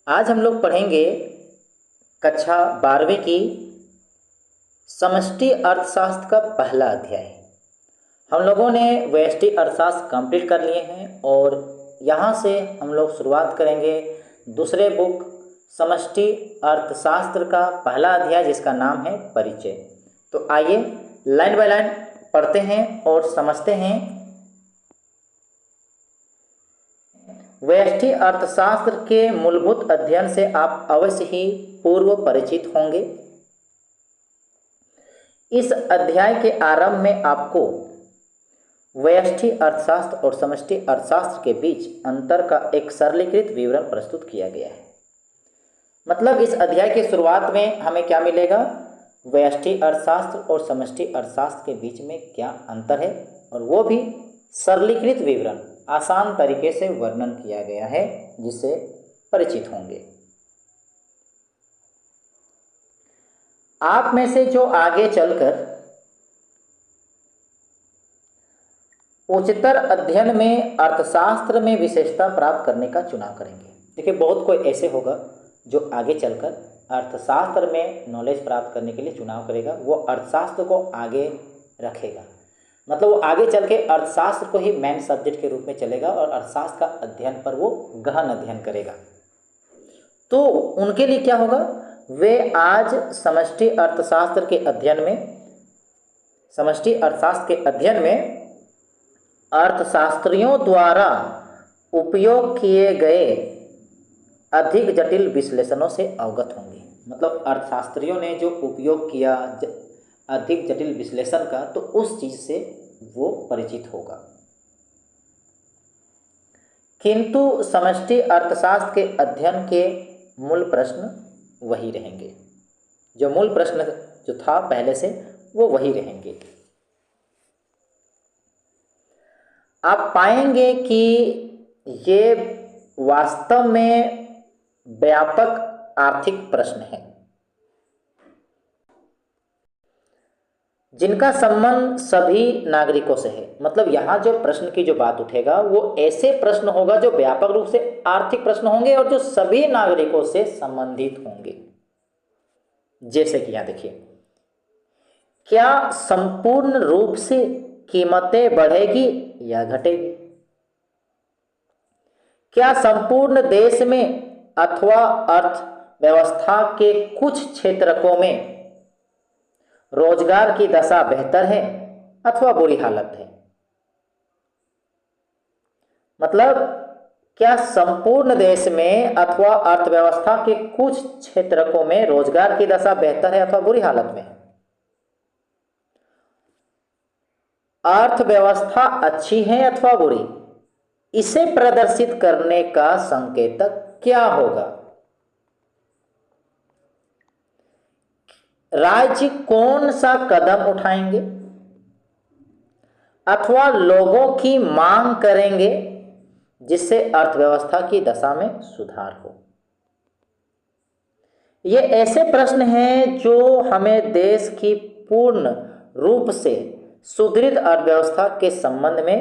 आज हम लोग पढ़ेंगे कक्षा 12वीं की समष्टि अर्थशास्त्र का पहला अध्याय। हम लोगों ने व्यष्टि अर्थशास्त्र कंप्लीट कर लिए हैं और यहाँ से हम लोग शुरुआत करेंगे दूसरे बुक समष्टि अर्थशास्त्र का पहला अध्याय, जिसका नाम है परिचय। तो आइए लाइन बाय लाइन पढ़ते हैं और समझते हैं। व्यष्टि अर्थशास्त्र के मूलभूत अध्ययन से आप अवश्य ही पूर्व परिचित होंगे। इस अध्याय के आरंभ में आपको व्यष्टि अर्थशास्त्र और समष्टि अर्थशास्त्र के बीच अंतर का एक सरलीकृत विवरण प्रस्तुत किया गया है। मतलब इस अध्याय की शुरुआत में हमें क्या मिलेगा, व्यष्टि अर्थशास्त्र और समष्टि अर्थशास्त्र के बीच में क्या अंतर है, और वो भी सरलीकृत विवरण, आसान तरीके से वर्णन किया गया है, जिससे परिचित होंगे। आप में से जो आगे चलकर उच्चतर अध्ययन में अर्थशास्त्र में विशेषता प्राप्त करने का चुनाव करेंगे। देखिए, बहुत कोई ऐसे होगा जो आगे चलकर अर्थशास्त्र में नॉलेज प्राप्त करने के लिए चुनाव करेगा, वो अर्थशास्त्र को आगे रखेगा। मतलब वो आगे चल के अर्थशास्त्र को ही मेन सब्जेक्ट के रूप में चलेगा और अर्थशास्त्र का अध्ययन पर वो गहन अध्ययन करेगा। तो उनके लिए क्या होगा, वे आज समष्टि अर्थशास्त्र के अध्ययन में अर्थशास्त्रियों द्वारा उपयोग किए गए अधिक जटिल विश्लेषणों से अवगत होंगे। मतलब अर्थशास्त्रियों ने जो उपयोग किया अधिक जटिल विश्लेषण का, तो उस चीज से वो परिचित होगा। किंतु समष्टि अर्थशास्त्र के अध्ययन के मूल प्रश्न वही रहेंगे। जो मूल प्रश्न जो था पहले से, वो वही रहेंगे। आप पाएंगे कि ये वास्तव में व्यापक आर्थिक प्रश्न है, जिनका संबंध सभी नागरिकों से है। मतलब यहाँ जो प्रश्न की जो बात उठेगा, वो ऐसे प्रश्न होगा जो व्यापक रूप से आर्थिक प्रश्न होंगे और जो सभी नागरिकों से संबंधित होंगे। जैसे कि यहाँ देखिए, क्या संपूर्ण रूप से कीमतें बढ़ेगी या घटेगी? क्या संपूर्ण देश में अथवा अर्थव्यवस्था के कुछ क्षेत्रकों में रोजगार की दशा बेहतर है अथवा बुरी हालत है? मतलब क्या संपूर्ण देश में अथवा अर्थव्यवस्था के कुछ क्षेत्रकों में रोजगार की दशा बेहतर है अथवा बुरी हालत में है? अर्थव्यवस्था अच्छी है अथवा बुरी, इसे प्रदर्शित करने का संकेतक क्या होगा? राज्य कौन सा कदम उठाएंगे अथवा लोगों की मांग करेंगे जिससे अर्थव्यवस्था की दशा में सुधार हो? ये ऐसे प्रश्न हैं जो हमें देश की पूर्ण रूप से सुदृढ़ अर्थव्यवस्था के संबंध में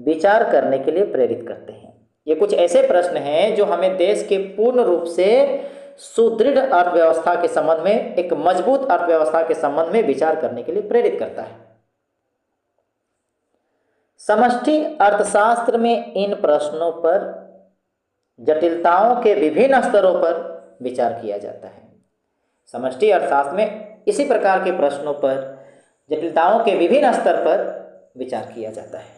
विचार करने के लिए प्रेरित करते हैं। ये कुछ ऐसे प्रश्न हैं जो हमें देश के पूर्ण रूप से सुदृढ़ अर्थव्यवस्था के संबंध में, एक मजबूत अर्थव्यवस्था के संबंध में विचार करने के लिए प्रेरित करता है। समष्टि अर्थशास्त्र में इन प्रश्नों पर जटिलताओं के विभिन्न स्तरों पर विचार किया जाता है। समष्टि अर्थशास्त्र में इसी प्रकार के प्रश्नों पर जटिलताओं के विभिन्न स्तर पर विचार किया जाता है।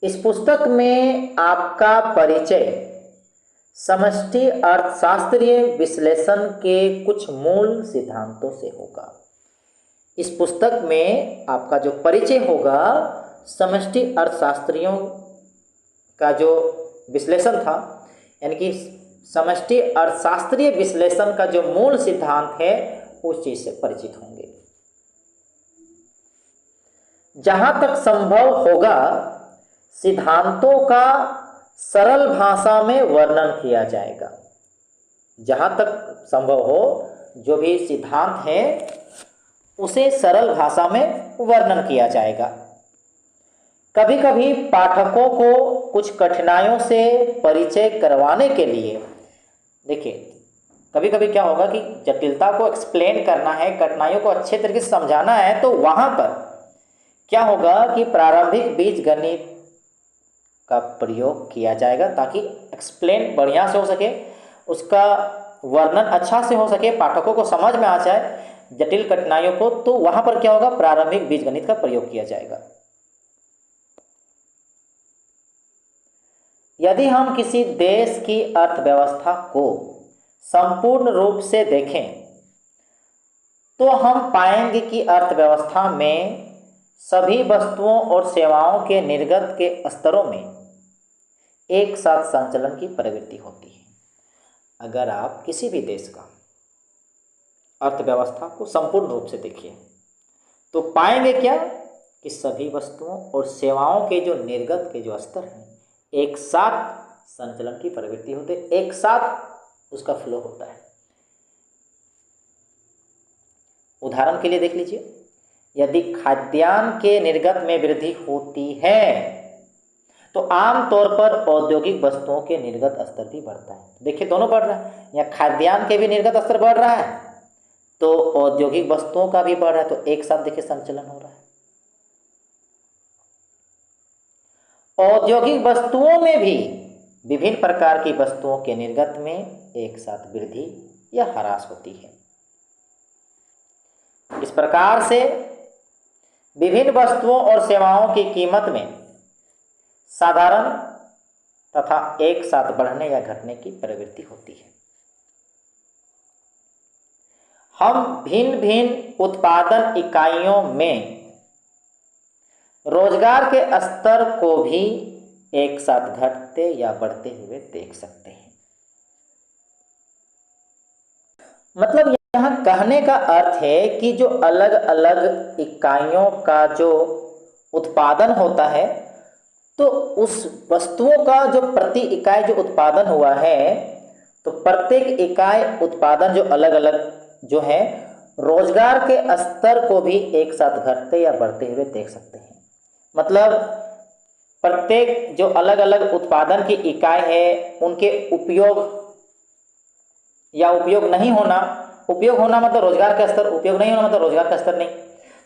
इस पुस्तक में आपका परिचय समष्टि अर्थशास्त्रीय विश्लेषण के कुछ मूल सिद्धांतों से होगा। इस पुस्तक में आपका जो परिचय होगा, समष्टि अर्थशास्त्रियों का जो विश्लेषण था, यानी कि समष्टि अर्थशास्त्रीय विश्लेषण का जो मूल सिद्धांत है, उस चीज से परिचित होंगे। जहां तक संभव होगा, सिद्धांतों का सरल भाषा में वर्णन किया जाएगा। जहां तक संभव हो, जो भी सिद्धांत है उसे सरल भाषा में वर्णन किया जाएगा। कभी कभी पाठकों को कुछ कठिनाइयों से परिचय करवाने के लिए, देखिए कभी कभी क्या होगा कि जटिलता को एक्सप्लेन करना है, कठिनाइयों को अच्छे तरीके से समझाना है, तो वहाँ पर क्या होगा कि प्रारंभिक बीजगणित का प्रयोग किया जाएगा ताकि एक्सप्लेन बढ़िया से हो सके, उसका वर्णन अच्छा से हो सके, पाठकों को समझ में आ जाए जटिल कठिनाइयों को। तो वहाँ पर क्या होगा, प्रारंभिक बीजगणित का प्रयोग किया जाएगा। यदि हम किसी देश की अर्थव्यवस्था को संपूर्ण रूप से देखें तो हम पाएंगे कि अर्थव्यवस्था में सभी वस्तुओं और सेवाओं के निर्गत के स्तरों में एक साथ संचलन की प्रवृत्ति होती है। अगर आप किसी भी देश का अर्थव्यवस्था को संपूर्ण रूप से देखिए तो पाएंगे क्या कि सभी वस्तुओं और सेवाओं के जो निर्गत के जो स्तर हैं एक साथ संचलन की प्रवृत्ति होते, एक साथ उसका फ्लो होता है। उदाहरण के लिए देख लीजिए, यदि खाद्यान्न के निर्गत में वृद्धि होती है तो आमतौर पर औद्योगिक वस्तुओं के निर्गत स्तर भी बढ़ता है। देखिए दोनों बढ़ रहा है, या खाद्यान्न के भी निर्गत स्तर बढ़ रहा है तो औद्योगिक वस्तुओं का भी बढ़ रहा है, तो एक साथ देखिए संचलन हो रहा है। औद्योगिक वस्तुओं में भी विभिन्न प्रकार की वस्तुओं के निर्गत में एक साथ वृद्धि या ह्रास होती है। इस प्रकार से विभिन्न वस्तुओं और सेवाओं की कीमत में साधारण तथा एक साथ बढ़ने या घटने की प्रवृत्ति होती है। हम भिन्न भिन्न उत्पादन इकाइयों में रोजगार के स्तर को भी एक साथ घटते या बढ़ते हुए देख सकते हैं। मतलब यहाँ कहने का अर्थ है कि जो अलग अलग इकाइयों का जो उत्पादन होता है तो उस वस्तुओं का जो प्रति इकाई जो उत्पादन हुआ है तो प्रत्येक इकाई उत्पादन जो अलग अलग जो है रोजगार के स्तर को भी एक साथ घटते या बढ़ते हुए देख सकते हैं। मतलब प्रत्येक जो अलग अलग उत्पादन की इकाई है उनके उपयोग या उपयोग नहीं होना, उपयोग होना मतलब रोजगार का स्तर, उपयोग नहीं होना मतलब रोजगार का स्तर नहीं,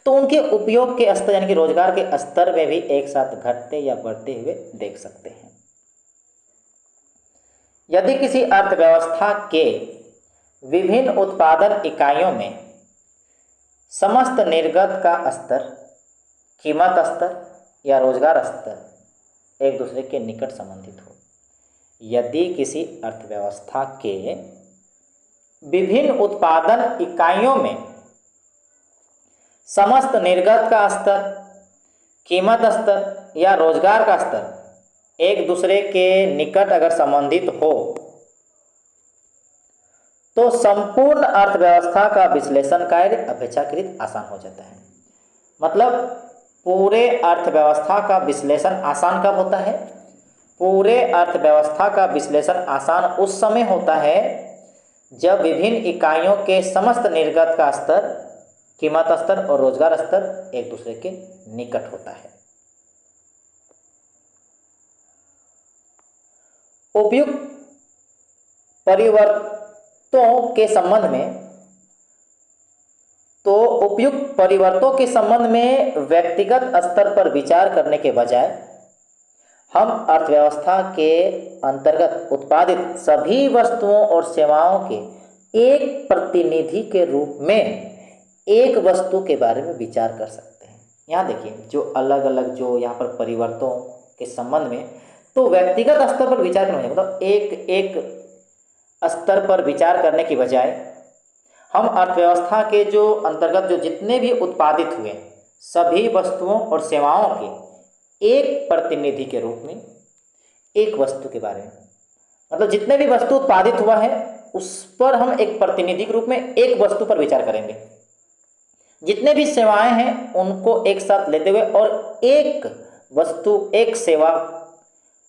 तो उनके उपयोग के स्तर यानी कि रोजगार के स्तर में भी एक साथ घटते या बढ़ते हुए देख सकते हैं। यदि किसी अर्थव्यवस्था के विभिन्न उत्पादन इकाइयों में समस्त निर्गत का स्तर, कीमत स्तर या रोजगार स्तर एक दूसरे के निकट संबंधित हो, यदि किसी अर्थव्यवस्था के विभिन्न उत्पादन इकाइयों में समस्त निर्गत का स्तर, कीमत स्तर या रोजगार का स्तर एक दूसरे के निकट अगर संबंधित हो तो संपूर्ण अर्थव्यवस्था का विश्लेषण कार्य अपेक्षाकृत आसान हो जाता है। मतलब पूरे अर्थव्यवस्था का विश्लेषण आसान कब होता है? पूरे अर्थव्यवस्था का विश्लेषण आसान उस समय होता है जब विभिन्न इकाइयों के समस्त निर्गत का स्तर, कीमत स्तर और रोजगार स्तर एक दूसरे के निकट होता है। उपयुक्त परिवर्तों के संबंध में उपयुक्त परिवर्तों के संबंध में व्यक्तिगत स्तर पर विचार करने के बजाय हम अर्थव्यवस्था के अंतर्गत उत्पादित सभी वस्तुओं और सेवाओं के एक प्रतिनिधि के रूप में एक वस्तु के बारे में विचार कर सकते हैं। यहाँ देखिए जो अलग अलग जो यहाँ पर परिवर्तनों के संबंध में तो व्यक्तिगत स्तर पर विचार करना, मतलब एक एक स्तर पर विचार करने की बजाय हम अर्थव्यवस्था के जो अंतर्गत जो जितने भी उत्पादित हुए सभी वस्तुओं और सेवाओं के एक प्रतिनिधि के रूप में एक वस्तु के बारे में, मतलब जितने भी वस्तु उत्पादित हुआ है उस पर हम एक प्रतिनिधि के रूप में एक वस्तु पर विचार करेंगे। जितने भी सेवाएं हैं उनको एक साथ लेते हुए और एक वस्तु, एक सेवा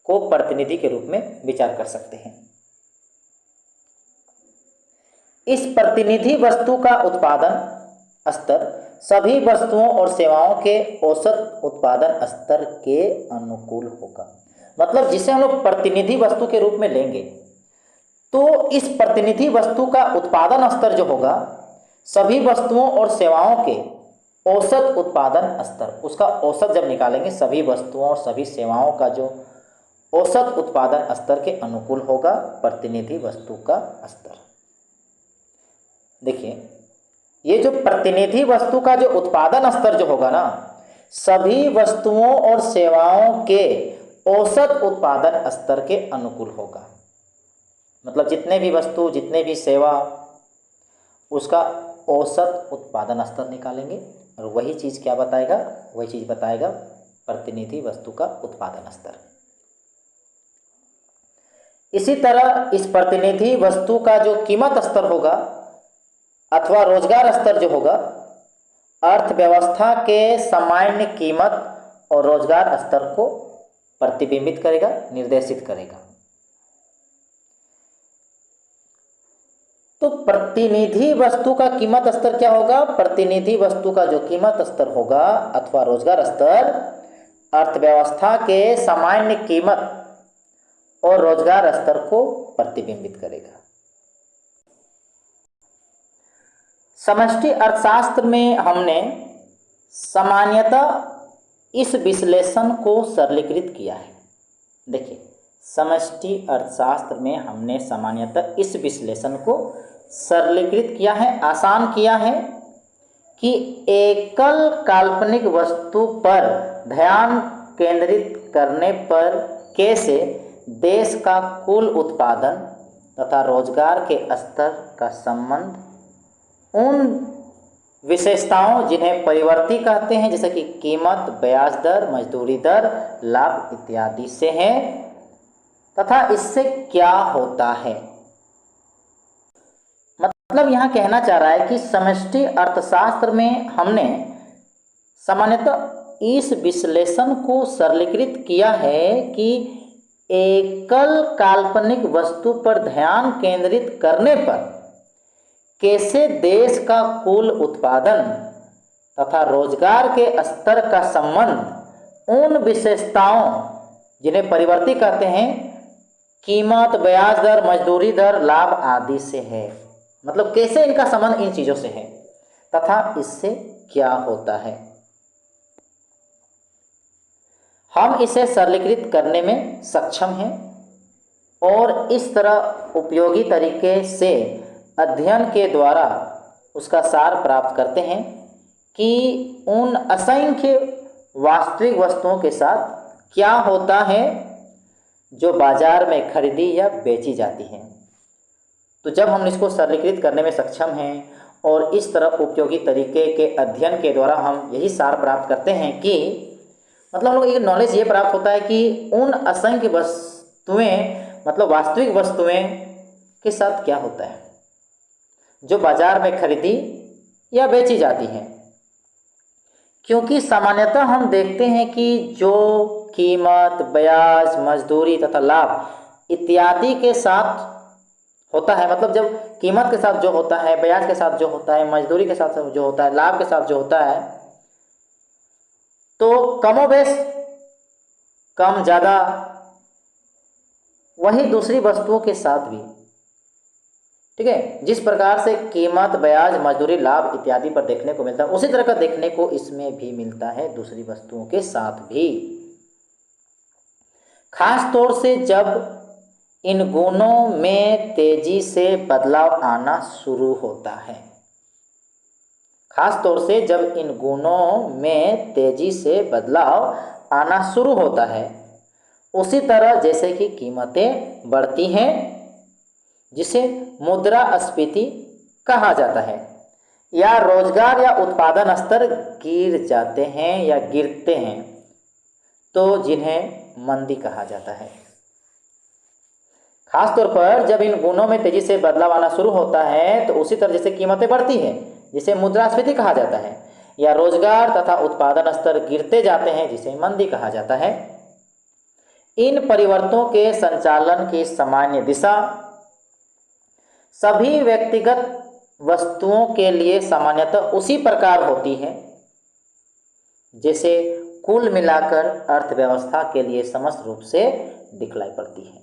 को प्रतिनिधि के रूप में विचार कर सकते हैं। इस प्रतिनिधि वस्तु का उत्पादन स्तर सभी वस्तुओं और सेवाओं के औसत उत्पादन स्तर के अनुकूल होगा। मतलब जिसे हम लोग प्रतिनिधि वस्तु के रूप में लेंगे, तो इस प्रतिनिधि वस्तु का उत्पादन स्तर जो होगा, सभी वस्तुओं और सेवाओं के औसत उत्पादन स्तर, उसका औसत जब निकालेंगे, सभी वस्तुओं और सभी सेवाओं का जो औसत उत्पादन स्तर के अनुकूल होगा प्रतिनिधि वस्तु का स्तर। देखिए, ये जो प्रतिनिधि वस्तु का जो उत्पादन स्तर जो होगा ना, सभी वस्तुओं और सेवाओं के औसत उत्पादन स्तर के अनुकूल होगा। मतलब जितने भी वस्तु, जितने भी सेवा, उसका औसत उत्पादन स्तर निकालेंगे और वही चीज़ क्या बताएगा, वही चीज़ बताएगा प्रतिनिधि वस्तु का उत्पादन स्तर। इसी तरह इस प्रतिनिधि वस्तु का जो कीमत स्तर होगा अथवा रोजगार स्तर जो होगा, अर्थव्यवस्था के सामान्य कीमत और रोजगार स्तर को प्रतिबिंबित करेगा, निर्देशित करेगा। तो प्रतिनिधि वस्तु का कीमत स्तर क्या होगा? प्रतिनिधि वस्तु का जो कीमत स्तर होगा अथवा रोजगार स्तर अर्थव्यवस्था के सामान्य कीमत और रोजगार स्तर को प्रतिबिंबित करेगा। समष्टि अर्थशास्त्र में हमने सामान्यतः इस विश्लेषण को सरलीकृत किया है। देखिए, समष्टि अर्थशास्त्र में हमने सामान्यतः इस विश्लेषण को सरलीकृत किया है, आसान किया है कि एकल काल्पनिक वस्तु पर ध्यान केंद्रित करने पर कैसे देश का कुल उत्पादन तथा रोजगार के स्तर का संबंध उन विशेषताओं जिन्हें परिवर्ती कहते हैं, जैसे कि कीमत, ब्याज दर, मजदूरी दर, लाभ इत्यादि से है तथा इससे क्या होता है। मतलब यहाँ कहना चाह रहा है कि समष्टि अर्थशास्त्र में हमने सामान्यतः इस विश्लेषण को सरलीकृत किया है कि एकल काल्पनिक वस्तु पर ध्यान केंद्रित करने पर कैसे देश का कुल उत्पादन तथा रोजगार के स्तर का संबंध उन विशेषताओं जिन्हें परिवर्ती कहते हैं, कीमत, ब्याज दर, मजदूरी दर, लाभ आदि से है। मतलब कैसे इनका संबंध इन चीजों से है तथा इससे क्या होता है। हम इसे सरलीकृत करने में सक्षम हैं और इस तरह उपयोगी तरीके से अध्ययन के द्वारा उसका सार प्राप्त करते हैं कि उन असंख्य वास्तविक वस्तुओं के साथ क्या होता है जो बाजार में खरीदी या बेची जाती हैं। तो जब हम इसको सरलीकृत करने में सक्षम हैं और इस तरह उपयोगी तरीके के अध्ययन के द्वारा हम यही सार प्राप्त करते हैं कि मतलब हम लोग एक नॉलेज ये प्राप्त होता है कि उन असंख्य वस्तुएं, मतलब वास्तविक वस्तुएं के साथ क्या होता है जो बाजार में खरीदी या बेची जाती हैं। क्योंकि सामान्यतः हम देखते हैं कि जो कीमत, ब्याज, मजदूरी तथा लाभ इत्यादि के साथ होता है, मतलब जब कीमत के साथ जो होता है, ब्याज के साथ जो होता है, मजदूरी के साथ जो होता है, लाभ के साथ जो होता है, तो कमोबेश कम ज़्यादा वही दूसरी वस्तुओं के साथ भी, ठीक है, जिस प्रकार से कीमत, ब्याज, मजदूरी, लाभ इत्यादि पर देखने को मिलता है, उसी तरह का देखने को इसमें भी मिलता है दूसरी वस्तुओं के साथ भी। खास तौर से जब इन गुणों में तेजी से बदलाव आना शुरू होता है, खास तौर से जब इन गुणों में तेजी से बदलाव आना शुरू होता है, उसी तरह जैसे कि कीमतें बढ़ती हैं, जिसे मुद्रास्फीति कहा जाता है, या रोजगार या उत्पादन स्तर गिर जाते हैं या गिरते हैं, तो जिन्हें मंदी कहा जाता है। खास तौर पर जब इन गुणों में तेजी से बदलाव आना शुरू होता है, तो उसी तरह जैसे कीमतें बढ़ती हैं, जिसे मुद्रास्फीति कहा जाता है, या रोजगार तथा उत्पादन स्तर गिरते जाते हैं, जिसे मंदी कहा जाता है। इन परिवर्तनों के संचालन की सामान्य दिशा सभी व्यक्तिगत वस्तुओं के लिए सामान्यतः उसी प्रकार होती है जैसे कुल मिलाकर अर्थव्यवस्था के लिए समस्त रूप से दिखलाई पड़ती है।